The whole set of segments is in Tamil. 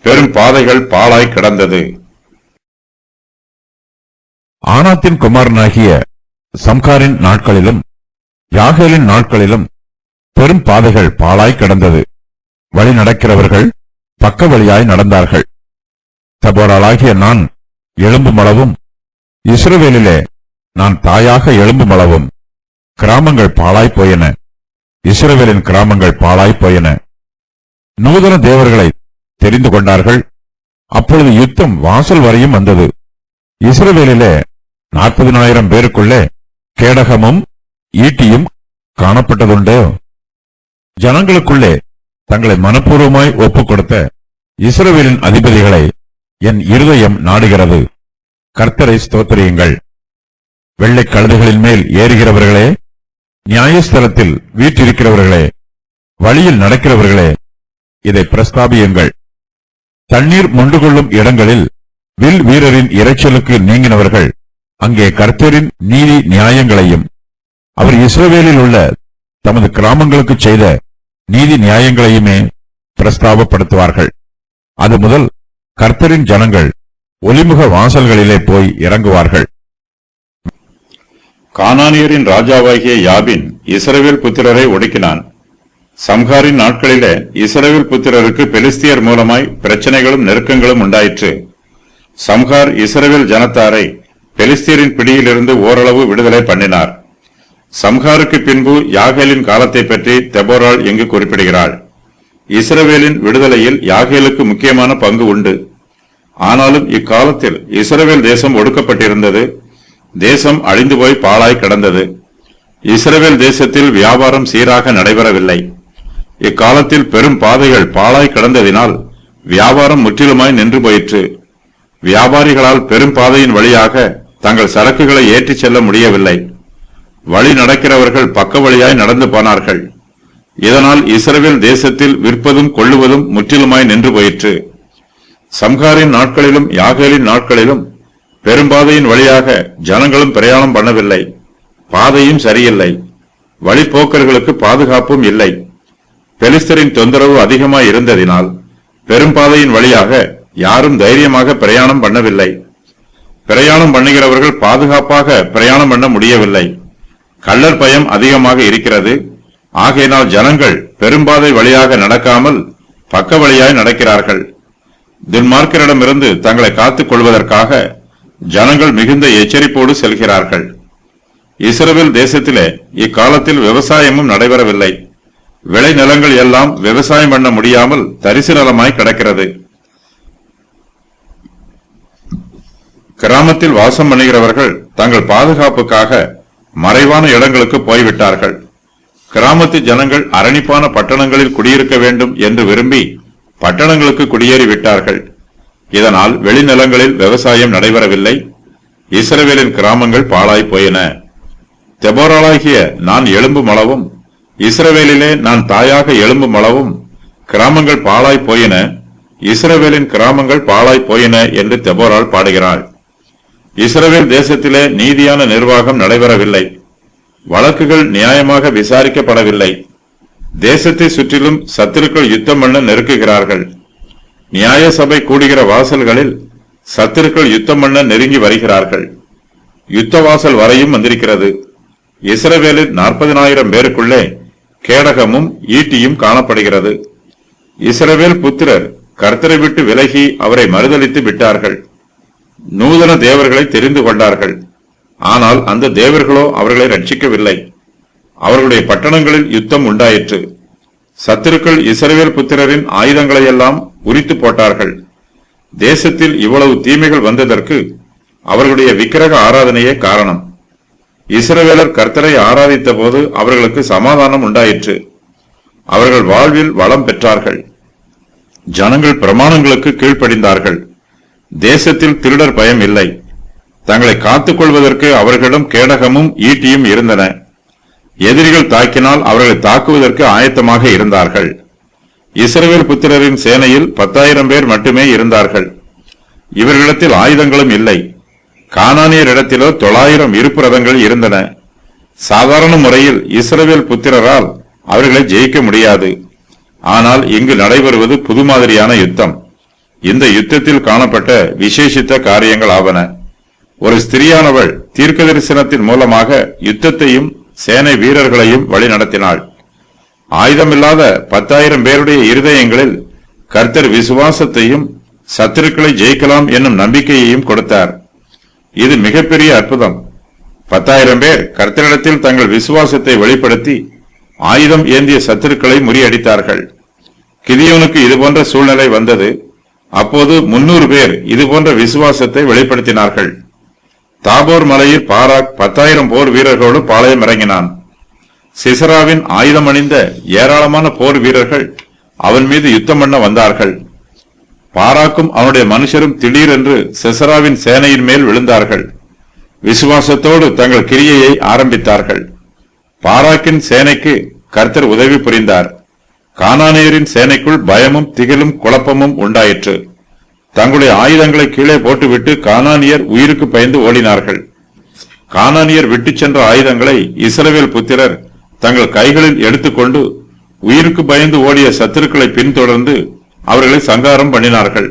பெரும் பாதைகள் பாழாய் கிடந்தது. ஆனாத்தின் குமாரனாகிய சம்காரின் நாட்களிலும் யாகேலின் நாட்களிலும் பெரும் பாதைகள் பாழாய் கிடந்தது. வழி நடக்கிறவர்கள் பக்க வழியாய் நடந்தார்கள். தபோராளாகிய நான் எழும்புமளவும், இஸ்ரவேலிலே நான் தாயாக எழும்புமளவும் கிராமங்கள் பாழாய் போயின. இஸ்ரவேலின் கிராமங்கள் பாழாய் போயின. நூதன தேவர்களை தெரிந்து கொண்டார்கள். அப்பொழுது யுத்தம் வாசல் வரையும் வந்தது. இஸ்ரவேலிலே 40,000 பேருக்குள்ளே கேடகமும் ஈட்டியும் காணப்பட்டதுண்டு. ஜனங்களுக்குள்ளே தங்களை மனப்பூர்வமாய் ஒப்புக் கொடுத்த இஸ்ரவேலின் அதிபதிகளை என் இருதயம் நாடுகிறது. கர்த்தரை ஸ்தோத்திரியுங்கள். வெள்ளைக் கழுதைகளின் மேல் ஏறுகிறவர்களே, நியாயஸ்தலத்தில் வீற்றிருக்கிறவர்களே, வழியில் நடக்கிறவர்களே, இதை பிரஸ்தாபியுங்கள். தண்ணீர் மொண்டு கொள்ளும் இடங்களில் வில் வீரரின் இரைச்சலுக்கு நீங்கினவர்கள் அங்கே கர்த்தரின் நீதி நியாயங்களையும் அவர் இஸ்ரவேலில் உள்ள தமது கிராமங்களுக்கு செய்த நீதி நியாயங்களையுமே பிரஸ்தாபப்படுத்துவார்கள். அது முதல் கர்த்தரின் ஜனங்கள் ஒலிமுக வாசல்களிலே போய் இறங்குவார்கள். கானானியரின் ராஜாவாகிய யாபின் இஸ்ரவேல் புத்திரரை ஒடுக்கினான். சம்காரின் நாட்களிலே இஸ்ரவேல் புத்திரருக்கு பெலிஸ்தியர் மூலமாய் பிரச்சனைகளும் நெருக்கங்களும் உண்டாயிற்று. சம்கார் இஸ்ரவேல் ஜனத்தாரை பெலிஸ்தியரின் பிடியிலிருந்து ஓரளவு விடுதலை பண்ணினார். சம்காருக்கு பின்பு யாகேலின் காலத்தை பற்றி தெபோராள் இங்கு குறிப்பிடுகிறாள். இஸ்ரவேலின் விடுதலையில் யாகேலுக்கு முக்கியமான பங்கு உண்டு. ஆனாலும் இக்காலத்தில் இஸ்ரவேல் தேசம் ஒடுக்கப்பட்டிருந்தது. தேசம் அழிந்து போய் பாழாய் கிடந்தது. இஸ்ரவேல் தேசத்தில் வியாபாரம் சீராக நடைபெறவில்லை. இக்காலத்தில் பெரும் பாதைகள் பாழாய் கிடந்ததினால் வியாபாரம் முற்றிலுமாய் நின்று போயிற்று. வியாபாரிகளால் பெரும் பாதையின் வழியாக தங்கள் சரக்குகளை ஏற்றிச் செல்ல முடியவில்லை. வழி நடக்கிறவர்கள் பக்க வழியாய் நடந்து போனார்கள். இதனால் இஸ்ரவேல் தேசத்தில் விற்பதும் கொள்ளுவதும் முற்றிலுமாய் நின்று போயிற்று. சம்காரின் நாட்களிலும் யாகேலின் நாட்களிலும் பெரும்பாதையின் வழியாக ஜனங்களும் பிரயாணம் பண்ணவில்லை. பாதையும் சரியில்லை. வழிப்போக்கர்களுக்கு பாதுகாப்பும் இல்லை. பெலிஸ்தரின் தொந்தரவு அதிகமாய் இருந்ததினால் பெரும்பாதையின் வழியாக யாரும் தைரியமாக பிரயாணம் பண்ணவில்லை. பிரயாணம் பண்ணுகிறவர்கள் பாதுகாப்பாக பிரயாணம் பண்ண முடியவில்லை. கள்ளர் பயம் அதிகமாக இருக்கிறது. ஆகையினால் ஜனங்கள் பெரும்பாதை வழியாக நடக்காமல் பக்க வழியாய் நடக்கிறார்கள். துன்மார்க்கரிடமிருந்து தங்களை காத்துக் கொள்வதற்காக ஜனங்கள் மிகுந்த எச்சரிப்போடு செல்கிறார்கள். இஸ்ரவேல் தேசத்திலே இக்காலத்தில் விவசாயமும் நடைபெறவில்லை. விளை நிலங்கள் எல்லாம் விவசாயம் பண்ண முடியாமல் தரிசு நிலமாய் கிடக்கிறது. கிராமத்தில் வாசம் பண்ணுகிறவர்கள் தங்கள் பாதுகாப்புக்காக மறைவான இடங்களுக்கு போய்விட்டார்கள். கிராமத்து ஜனங்கள் அரணிப்பான பட்டணங்களில் குடியிருக்க வேண்டும் என்று விரும்பி பட்டணங்களுக்கு குடியேறிவிட்டார்கள். இதனால் வெளிநிலங்களில் விவசாயம் நடைபெறவில்லை. இஸ்ரவேலின் கிராமங்கள் பாழாய் போயின. தெபோராளாகிய நான் எழும்பும் அளவும், இஸ்ரவேலிலே நான் தாயாக எழும்பும் அளவும் கிராமங்கள் பாழாய் போயின. இஸ்ரவேலின் கிராமங்கள் பாழாய் போயின என்று தெபோராள் பாடுகிறாள். இஸ்ரவேல் தேசத்திலே நீதியான நிர்வாகம் நடைபெறவில்லை. வழக்குகள் நியாயமாக விசாரிக்கப்படவில்லை. தேசத்தை சுற்றிலும் சத்துருக்கள் யுத்தம் பண்ண நெருக்குகிறார்கள். நியாய சபை கூடுகிற வாசல்களில் சத்துருக்கள் யுத்தம் பண்ண நெருங்கி வருகிறார்கள். யுத்த வாசல் வரையும் வந்திருக்கிறது. இஸ்ரவேலில் 40,000 பேருக்குள்ளே கேடகமும் ஈட்டியும் காணப்படுகிறது. இஸ்ரவேல் புத்திரர் கர்த்தரை விட்டு விலகி அவரை மறுதலித்து விட்டார்கள். நூதன தேவர்களை தெரிந்து கொண்டார்கள். ஆனால் அந்த தேவர்களோ அவர்களை ரட்சிக்கவில்லை. அவர்களுடைய பட்டணங்களில் யுத்தம் உண்டாயிற்று. சத்துருக்கள் இஸ்ரவேல் புத்திரரின் ஆயுதங்களை எல்லாம் உரித்து போட்டார்கள். தேசத்தில் இவ்வளவு தீமைகள் வந்ததற்கு அவர்களுடைய விக்கிரக ஆராதனையே காரணம். இஸ்ரவேலர் கர்த்தரை ஆராதித்த போது அவர்களுக்கு சமாதானம் உண்டாயிற்று. அவர்கள் வாழ்வில் வளம் பெற்றார்கள். ஜனங்கள் பிரமாணங்களுக்கு கீழ்ப்படிந்தார்கள். தேசத்தில் திருடர் பயம் இல்லை. தங்களை காத்துக் கொள்வதற்கு அவர்களிடம் கேடகமும் ஈட்டியும் இருந்தன. எதிரிகள் தாக்கினால் அவர்களை தாக்குவதற்கு ஆயத்தமாக இருந்தார்கள். இஸ்ரவேல் புத்திரரின் சேனையில் 10,000 பேர் மட்டுமே இருந்தார்கள். இவர்களிடத்தில் ஆயுதங்களும் இல்லை. கானானியரிடத்திலோ 900 இருப்பு ரதங்கள் இருந்தன. சாதாரண முறையில் இஸ்ரவேல் புத்திரரால் அவர்களை ஜெயிக்க முடியாது. ஆனால் இங்கு நடைபெறுவது புது மாதிரியான யுத்தம். இந்த யுத்தத்தில் காணப்பட்ட விசேஷித்த காரியங்கள் ஆவன. ஒரு ஸ்திரியானவள் தீர்க்க தரிசனத்தின் மூலமாக யுத்தத்தையும் சேனை வீரர்களையும் வழிநடத்தினாள். ஆயுதமில்லாத 10,000 பேருடைய இருதயங்களில் கர்த்தர் விசுவாசத்தையும் சத்துருக்களை ஜெயிக்கலாம் என்னும் நம்பிக்கையையும் கொடுத்தார். இது மிகப்பெரிய அற்புதம். 10,000 பேர் கர்த்தரிடத்தில் தங்கள் விசுவாசத்தை வெளிப்படுத்தி ஆயுதம் ஏந்திய சத்துருக்களை முறியடித்தார்கள். கிதியோனுக்கு இதுபோன்ற சூழ்நிலை வந்தது. அப்போது 300 பேர் இதுபோன்ற விசுவாசத்தை வெளிப்படுத்தினார்கள். தாபோர் மலையில் பாராக் 10,000 போர் வீரர்களோடு பாளையம் இறங்கினான். சிசராவின் ஆயுதம் அணிந்த ஏராளமான போர் வீரர்கள் அவன் மீது யுத்தம் பண்ண வந்தார்கள். பாராக்கும் அவனுடைய மனுஷரும் திடீரென்று சிசராவின் சேனையின் மேல் விழுந்தார்கள். விசுவாசத்தோடு தங்கள் கிரியையை ஆரம்பித்தார்கள். பாராக்கின் சேனைக்கு கர்த்தர் உதவி புரிந்தார். கானானியரின் சேனைக்குள் பயமும் திகிலும் குழப்பமும் உண்டாயிற்று. தங்களுடைய ஆயுதங்களை கீழே போட்டுவிட்டு கானானியர் உயிருக்கு பயந்து ஓடினார்கள். கானானியர் விட்டுச் சென்ற ஆயுதங்களை இஸ்ரவேல் புத்திரர் தங்கள் கைகளில் எடுத்துக்கொண்டு உயிருக்கு பயந்து ஓடிய சத்துருக்களை பின்தொடர்ந்து அவர்களை சங்காரம் பண்ணினார்கள்.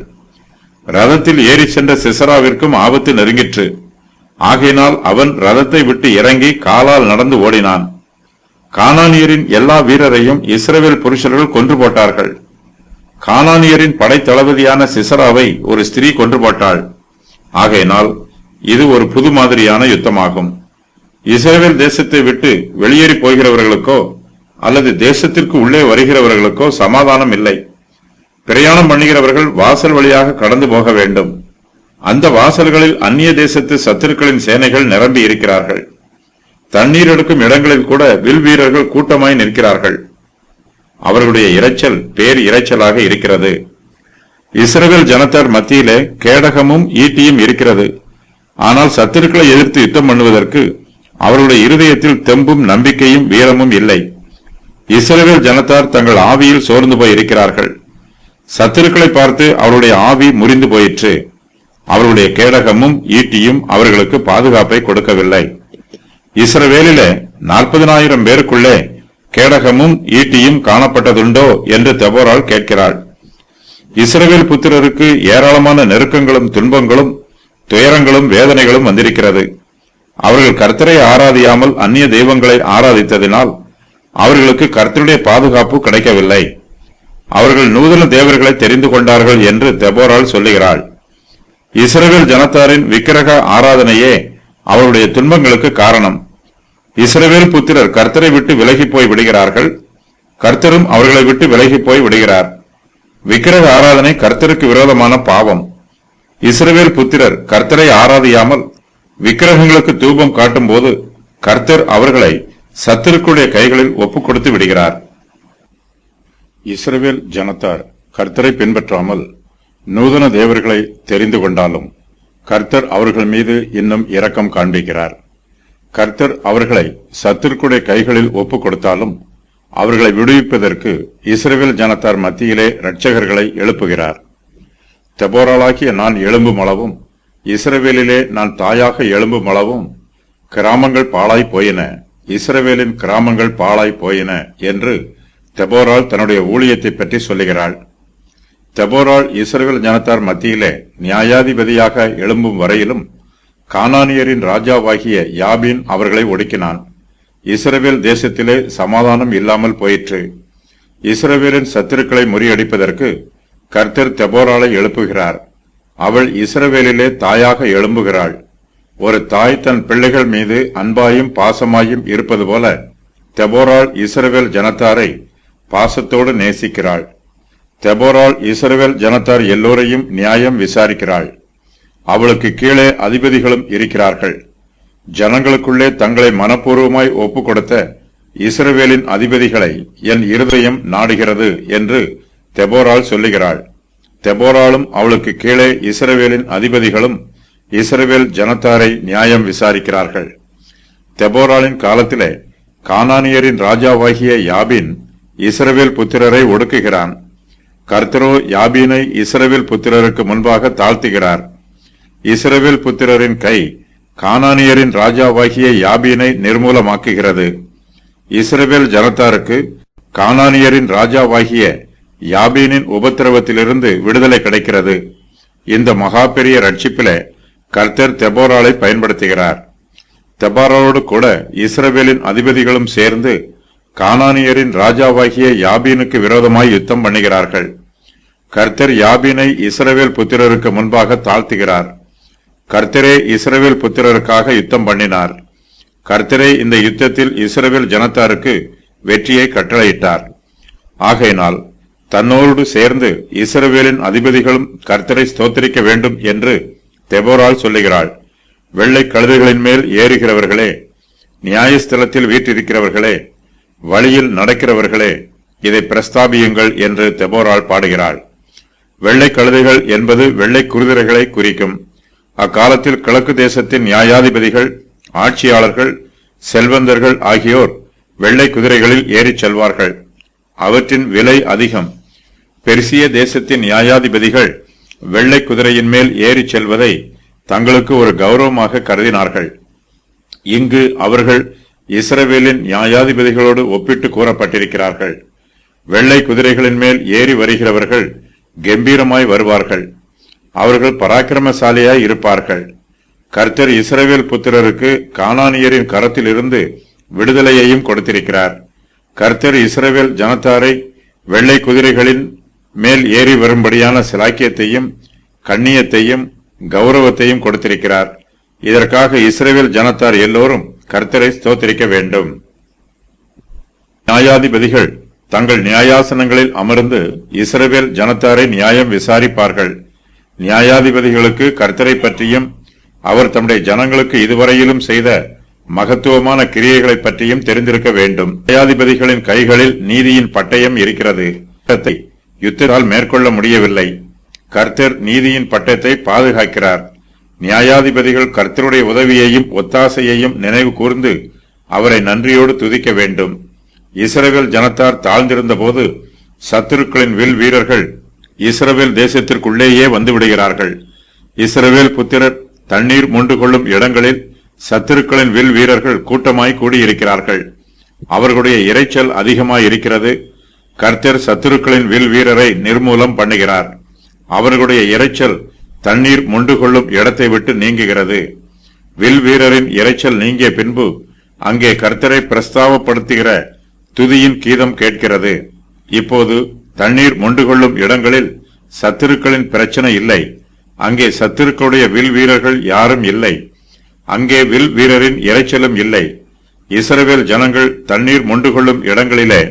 ரதத்தில் ஏறி சென்ற சிசராவிற்கும் ஆபத்து நெருங்கிற்று. ஆகையினால் அவன் ரதத்தை விட்டு இறங்கி காலால் நடந்து ஓடினான். கானானியரின் எல்லா வீரரையும் இஸ்ரவேல் புருஷர்கள் கொன்று போட்டார்கள். கானானியரின் படை தளபதியான சிசராவை ஒரு ஸ்திரீ கொன்று போட்டாள். ஆகையினால் இது ஒரு புது மாதிரியான யுத்தமாகும். இஸ்ரவேல் தேசத்தை விட்டு வெளியேறி போகிறவர்களுக்கோ அல்லது தேசத்திற்கு உள்ளே வருகிறவர்களுக்கோ சமாதானம் இல்லை. பிரயாணம் பண்ணுகிறவர்கள் வாசல் வழியாக கடந்து போக வேண்டும். அந்த வாசல்களில் அந்நிய தேசத்து சத்துருக்களின் சேனைகள் நிரம்பி இருக்கிறார்கள். தண்ணீர் எடுக்கும் இடங்களில் கூட வில் வீரர்கள் கூட்டமாய் நிற்கிறார்கள். அவர்களுடைய இரைச்சல் பேர் இரைச்சலாக இருக்கிறது. இஸ்ரவேல் ஜனத்தார் மத்தியிலே கேடகமும் ஈட்டியும் இருக்கிறது. ஆனால் சத்துருக்களை எதிர்த்து யுத்தம் பண்ணுவதற்கு அவருடைய இருதயத்தில் தெம்பும் நம்பிக்கையும் வீரமும் இல்லை. இஸ்ரவேல் ஜனத்தார் தங்கள் ஆவியில் சோர்ந்து போய் இருக்கிறார்கள். சத்துருக்களை பார்த்து அவருடைய ஆவி முறிந்து போயிற்று. அவருடைய கேடகமும் ஈட்டியும் அவர்களுக்கு பாதுகாப்பை கொடுக்கவில்லை. இஸ்ரவேலிலே 40,000 பேருக்குள்ளே கேடகமும் ஈட்டியும் காணப்பட்டதுண்டோ என்று தெபோராள் கேட்கிறாள். இஸ்ரவேல் புத்திரருக்கு ஏராளமான நெருக்கங்களும் துன்பங்களும் துயரங்களும் வேதனைகளும் வந்திருக்கிறது. அவர்கள் கர்த்தரை ஆராதியாமல் அந்நிய தெய்வங்களை ஆராதித்ததினால் அவர்களுக்கு கர்த்தருடைய பாதுகாப்பு கிடைக்கவில்லை. அவர்கள் நூதன தேவர்களை தெரிந்து கொண்டார்கள் என்று தெபோராள் சொல்லுகிறாள். இஸ்ரவேல் ஜனத்தாரின் விக்கிரக ஆராதனையே அவருடைய துன்பங்களுக்கு காரணம். இஸ்ரவேல் புத்திரர் கர்த்தரை விட்டு விலகி போய் விடுகிறார்கள். கர்த்தரும் அவர்களை விட்டு விலகி போய் விடுகிறார். விக்கிரக ஆராதனை கர்த்தருக்கு விரோதமான பாவம். இஸ்ரவேல் புத்திரர் கர்த்தரை ஆராதியாமல் விக்கிரகங்களுக்கு தூபம் காட்டும் போது கர்த்தர் அவர்களை சத்துருக்களுடைய கைகளில் ஒப்புக் கொடுத்து விடுகிறார். இஸ்ரவேல் ஜனத்தார் கர்த்தரை பின்பற்றாமல் நூதன தேவர்களை தெரிந்து கொண்டாலும் கர்த்தர் அவர்கள் மீது இன்னும் இரக்கம் காண்பிக்கிறார். கர்த்தர் அவர்களை சத்துருக்களுடைய கைகளில் ஒப்புக் கொடுத்தாலும் அவர்களை விடுவிப்பதற்கு இஸ்ரவேல் ஜனத்தார் மத்தியிலே இரட்சகர்களை எழுப்புகிறார். தெபோராளாகிய நான் எழும்பும் அளவும் இஸ்ரவேலிலே நான் தாயாக எழும்பும் அளவும் கிராமங்கள் பாழாய் போயின, இஸ்ரவேலின் கிராமங்கள் பாழாய் போயின என்று தெபோராள் தன்னுடைய ஊழியத்தை பற்றி சொல்லுகிறாள். தெபோராள் இஸ்ரவேல் ஜனத்தார் மத்தியிலே நியாயாதிபதியாக எழும்பும் வரையிலும் கானானியரின் ராஜாவாகிய யாபீன் அவர்களை ஒடுக்கினான். இஸ்ரவேல் தேசத்திலே சமாதானம் இல்லாமல் போயிற்று. இஸ்ரவேலின் சத்துருக்களை முறியடிப்பதற்கு கர்த்தர் தெபோராளை எழுப்புகிறார். அவள் இஸ்ரவேலிலே தாயாக எழும்புகிறாள். ஒரு தாய் தன் பிள்ளைகள் மீது அன்பாயும் பாசமாயும் இருப்பது போல தெபோராள் இஸ்ரவேல் ஜனத்தாரை பாசத்தோடு நேசிக்கிறாள். தெபோராள் இஸ்ரவேல் ஜனத்தார் எல்லோரையும் நியாயம் விசாரிக்கிறாள். அவளுக்கு கீழே அதிபதிகளும் இருக்கிறார்கள். ஜனங்களுக்குள்ளே தங்களை மனப்பூர்வமாய் ஒப்புக் கொடுத்த இஸ்ரவேலின் அதிபதிகளை என் இருதயம் நாடுகிறது என்று தெபோராள் சொல்லுகிறாள். தெபோராளும் அவளுக்கு கீழே இஸ்ரவேலின் அதிபதிகளும் இஸ்ரவேல் ஜனத்தாரை நியாயம் விசாரிக்கிறார்கள். தெபோராளின் காலத்திலே கானானியரின் ராஜாவாகிய யாபீன் இஸ்ரவேல் புத்திரரை ஒடுக்குகிறான். கர்த்தரோ யாபீனை இஸ்ரவேல் புத்திரருக்கு முன்பாக தாழ்த்துகிறார். இஸ்ரவேல் புத்திரரின் கை கானானியரின் ராஜாவாகிய யாபீனை நிர்மூலமாக்குகிறது. இஸ்ரவேல் ஜனத்தாருக்கு கானானியரின் ராஜாவாகிய யாபீனின் உபத்திரவத்திலிருந்து விடுதலை கிடைக்கிறது. இந்த மகா பெரிய ரட்சிப்பிலே கர்த்தர் தெபோராளை பயன்படுத்துகிறார். தெபோராளோடு கூட இஸ்ரவேலின் அதிபதிகளும் சேர்ந்து கானானியரின் ராஜாவாகிய யாபீனுக்கு விரோதமாய் யுத்தம் பண்ணுகிறார்கள். கர்த்தர் யாபீனை இஸ்ரவேல் புத்திரருக்கு முன்பாக தாழ்த்துகிறார். கர்த்தரே இஸ்ரவேல் புத்திரருக்காக யுத்தம் பண்ணினார். கர்த்தரே இந்த யுத்தத்தில் இஸ்ரவேல் ஜனத்தாருக்கு வெற்றியை கட்டளையிட்டார். ஆகையினால் தன்னோடு சேர்ந்து இஸ்ரவேலின் அதிபதிகளும் கர்த்தரை ஸ்தோத்திரிக்க வேண்டும் என்று தெபோராள் சொல்லுகிறாள். வெள்ளை கழுதைகளின் மேல் ஏறுகிறவர்களே, நியாயஸ்தலத்தில் வீற்றிருக்கிறவர்களே, வழியில் நடக்கிறவர்களே, இதை பிரஸ்தாபியுங்கள் என்று தெபோராள் பாடுகிறாள். வெள்ளை கழுதைகள் என்பது வெள்ளை குதிரைகளை குறிக்கும். அக்காலத்தில் கிழக்கு தேசத்தின் நியாயாதிபதிகள், ஆட்சியாளர்கள், செல்வந்தர்கள் ஆகியோர் வெள்ளை குதிரைகளில் ஏறிச் செல்வார்கள். அவற்றின் விலை அதிகம். பெர்சிய தேசத்தின் நியாயாதிபதிகள் வெள்ளை குதிரையின் மேல் ஏறிச் செல்வதை தங்களுக்கு ஒரு கௌரவமாக கருதினார்கள். இங்கு அவர்கள் இஸ்ரவேலின் நியாயாதிபதிகளோடு ஒப்பிட்டு கூறப்பட்டிருக்கிறார்கள். வெள்ளை குதிரைகளின் மேல் ஏறி வருகிறவர்கள் கம்பீரமாய் வருவார்கள். அவர்கள் பராக்கிரமசாலியாய் இருப்பார்கள். கர்த்தர் இஸ்ரவேல் புத்திரருக்கு கானானியரின் கரத்திலிருந்து விடுதலையையும் கொடுத்திருக்கிறார். கர்த்தர் இஸ்ரவேல் ஜனத்தாரை வெள்ளை குதிரைகளின் மேல் ஏறி வரும்படியான சிலாக்கியத்தையும் கண்ணியத்தையும் கௌரவத்தையும் கொடுத்திருக்கிறார். இதற்காக இஸ்ரவேல் ஜனத்தார் எல்லோரும் கர்த்தரை ஸ்தோத்திரிக்க வேண்டும். நியாயாதிபதிகள் தங்கள் நியாயாசனங்களில் அமர்ந்து இஸ்ரவேல் ஜனத்தாரை நியாயம் விசாரிப்பார்கள். நியாயாதிபதிகளுக்கு கர்த்தரை பற்றியும் அவர் தம்முடைய ஜனங்களுக்கு இதுவரையிலும் செய்த மகத்துவமான கிரியைகளை பற்றியும் தெரிந்திருக்க வேண்டும். நியாயாதிபதிகளின் கைகளில் நீதியின் பட்டயம் இருக்கிறது. யுத்தத்தால் மேற்கொள்ள முடியவில்லை. கர்த்தர் நீதியின் பட்டயத்தை பாதுகாக்கிறார். நியாயாதிபதிகள் கர்த்தருடைய உதவியையும் ஒத்தாசையையும் நினைவு கூர்ந்து அவரை நன்றியோடு துதிக்க வேண்டும். இஸ்ரவேல் ஜனத்தார் தாழ்ந்திருந்த போது சத்துருக்களின் வில் வீரர்கள் இஸ்ரவேல் தேசத்திற்குள்ளேயே வந்து விடுகிறார்கள். இஸ்ரவேல் புத்திரர் தண்ணீர் மூண்டு கொள்ளும் இடங்களில் சத்துருக்களின் வில் வீரர்கள் கூட்டமாய் கூடியிருக்கிறார்கள். அவர்களுடைய இரைச்சல் அதிகமாய் இருக்கிறது. கர்த்தர் சத்துருக்களின் வில் வீரரை நிர்மூலம் பண்ணுகிறார். அவர்களுடைய இரைச்சல் தண்ணீர் முண்டு கொள்ளும் இடத்தை விட்டு நீங்குகிறது. வில் வீரரின் இரைச்சல் நீங்கிய பின்பு அங்கே கர்த்தரை பிரஸ்தாவப்படுத்துகிற துதியின் கீதம் கேட்கிறது. இப்போது தண்ணீர் முண்டு கொள்ளும் இடங்களில் சத்துருக்களின் பிரச்சனை இல்லை. அங்கே சத்துருக்களுடைய வில் வீரர்கள் யாரும் இல்லை. அங்கே வில் வீரரின் இரைச்சலும் இல்லை. இஸ்ரவேல் ஜனங்கள் தண்ணீர் முண்டு கொள்ளும் இடங்களிலே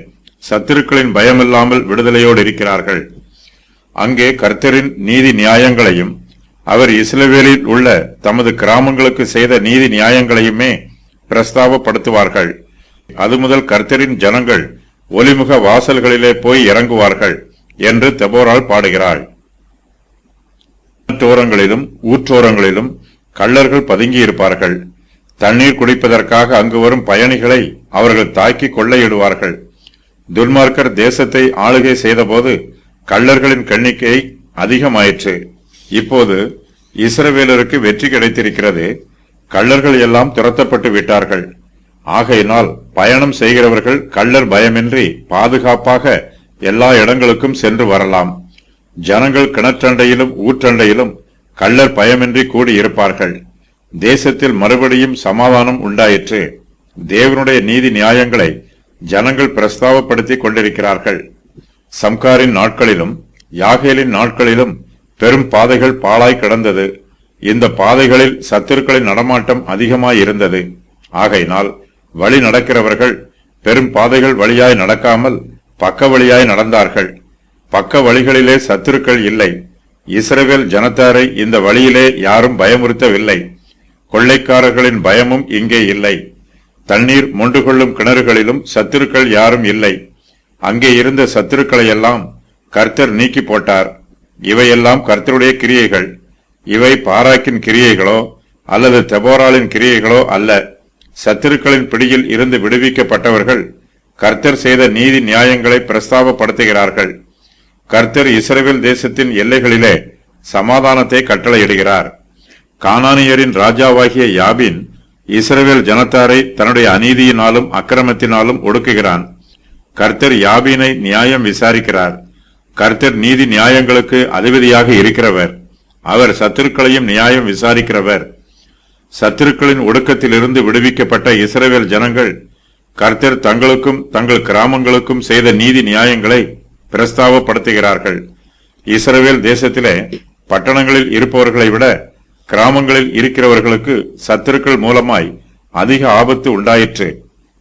சத்துருக்களின் பயமில்லாமல் விடுதலையோடு இருக்கிறார்கள். அங்கே கர்த்தரின் நீதி நியாயங்களையும் அவர் இஸ்ரவேலில் உள்ள தமது கிராமங்களுக்கு செய்த நீதி நியாயங்களையுமே பிரஸ்தாபப்படுத்துவார்கள். அது முதல் கர்த்தரின் ஜனங்கள் ஒலிமுக வாசல்களிலே போய் இறங்குவார்கள் என்று தெபோராள் பாடுகிறாள். ஓரங்களிலும் ஊற்றோரங்களிலும் கள்ளர்கள் பதுங்கியிருப்பார்கள். தண்ணீர் குடிப்பதற்காக அங்கு வரும் பயணிகளை அவர்கள் தாக்கி கொள்ளையிடுவார்கள். துன்மார்க்கர் தேசத்தை ஆளுகை செய்தபோது கள்ளர்களின் எண்ணிக்கை அதிகமாயிற்று. இப்போது இஸ்ரவேலருக்கு வெற்றி கிடைத்திருக்கிறது. கள்ளர்கள் எல்லாம் துரத்தப்பட்டு விட்டார்கள். ஆகையினால் பயணம் செய்கிறவர்கள் கள்ளர் பயமின்றி பாதுகாப்பாக எல்லா இடங்களுக்கும் சென்று வரலாம். ஜனங்கள் கிணற்றண்டையிலும் ஊற்றண்டையிலும் கள்ளர் பயமின்றி கூடியிருப்பார்கள். தேசத்தில் மறுபடியும் சமாதானம் உண்டாயிற்று. தேவனுடைய நீதி நியாயங்களை ஜனங்கள் பிரஸ்தாவப்படுத்திக் கொண்டிருக்கிறார்கள். சம்காரின் நாட்களிலும் யாகேலின் நாட்களிலும் பெரும் பாதைகள் பாழாய் கிடந்தது. இந்த பாதைகளில் சத்துருக்களின் நடமாட்டம் அதிகமாயிருந்தது. ஆகையினால் வழி நடக்கிறவர்கள் பெரும் பாதைகள் வழியாய் நடக்காமல் பக்க வழியாய் நடந்தார்கள். பக்க வழிகளிலே சத்துருக்கள் இல்லை. இஸ்ரவேல் ஜனத்தாரை இந்த வழியிலே யாரும் பயமுறுத்தவில்லை. கொள்ளைக்காரர்களின் பயமும் இங்கே இல்லை. தண்ணீர் மொண்டு கொள்ளும் கிணறுகளிலும் சத்துருக்கள் யாரும் இல்லை. அங்கே இருந்த சத்துருக்களையெல்லாம் கர்த்தர் நீக்கி போட்டார். இவையெல்லாம் கர்த்தருடைய கிரியைகள். இவை பாராக்கின் கிரியைகளோ அல்லது தெபோராளின் கிரியைகளோ அல்ல. சத்துருக்களின் பிடியில் இருந்து விடுவிக்கப்பட்டவர்கள் கர்த்தர் செய்த நீதி நியாயங்களை பிரஸ்தாபப்படுத்துகிறார்கள். கர்த்தர் இஸ்ரவேல் தேசத்தின் எல்லைகளிலே சமாதானத்தை கட்டளையிடுகிறார். கானானியரின் ராஜாவாகிய யாபின் இஸ்ரவேல் ஜனத்தாரை தன்னுடைய அநீதியினாலும் அக்கிரமத்தினாலும் ஒடுக்குகிறான். கர்த்தர் யாபீனை நியாயம் விசாரிக்கிறார். கர்த்தர் நீதி நியாயங்களுக்கு அதிபதியாக இருக்கிறவர். அவர் சத்துருக்களையும் நியாயம் விசாரிக்கிறவர். சத்துருக்களின் ஒடுக்கத்திலிருந்து விடுவிக்கப்பட்ட இஸ்ரவேல் ஜனங்கள் கர்த்தர் தங்களுக்கும் தங்கள் கிராமங்களுக்கும் செய்த நீதி நியாயங்களை பிரஸ்தாபப்படுத்துகிறார்கள். இஸ்ரவேல் தேசத்திலே பட்டணங்களில் இருப்பவர்களை விட கிராமங்களில் இருக்கிறவர்களுக்கு சத்துருக்கள் மூலமாய் அதிக ஆபத்து உண்டாயிற்று.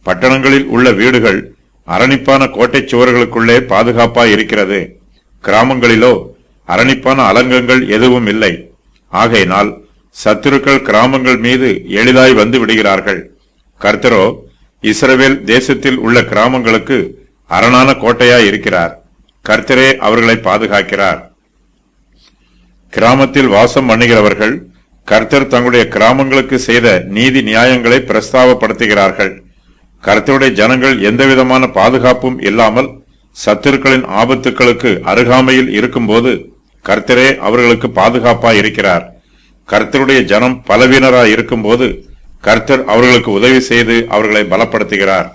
பட்டணங்களில் உள்ள வீடுகள் அரணிப்பான கோட்டை சுவர்களுக்குள்ளே பாதுகாப்பாய் இருக்கிறது. கிராமங்களிலோ அரணிப்பான அலங்கங்கள் எதுவும் இல்லை. ஆகையினால் சத்துருக்கள் கிராமங்கள் மீது எளிதாய் வந்து விடுகிறார்கள். கர்த்தரோ இஸ்ரவேல் தேசத்தில் உள்ள கிராமங்களுக்கு அரணான கோட்டையாய் இருக்கிறார். கர்த்தரே அவர்களை பாதுகாக்கிறார். கிராமத்தில் வாசம் பண்ணுகிறவர்கள் கர்த்தர் தங்களுடைய கிராமங்களுக்கு செய்த நீதி நியாயங்களை பிரஸ்தாபப்படுத்துகிறார்கள். கர்த்தருடைய ஜனங்கள் எந்தவிதமான பாதுகாப்பும் இல்லாமல் சத்துருக்களின் ஆபத்துக்களுக்கு அருகாமையில் இருக்கும்போது கர்த்தரே அவர்களுக்கு பாதுகாப்பாய் இருக்கிறார். கர்த்தருடைய ஜனம் பலவீனராய் இருக்கும்போது கர்த்தர் அவர்களுக்கு உதவி செய்து அவர்களை பலப்படுத்துகிறார்.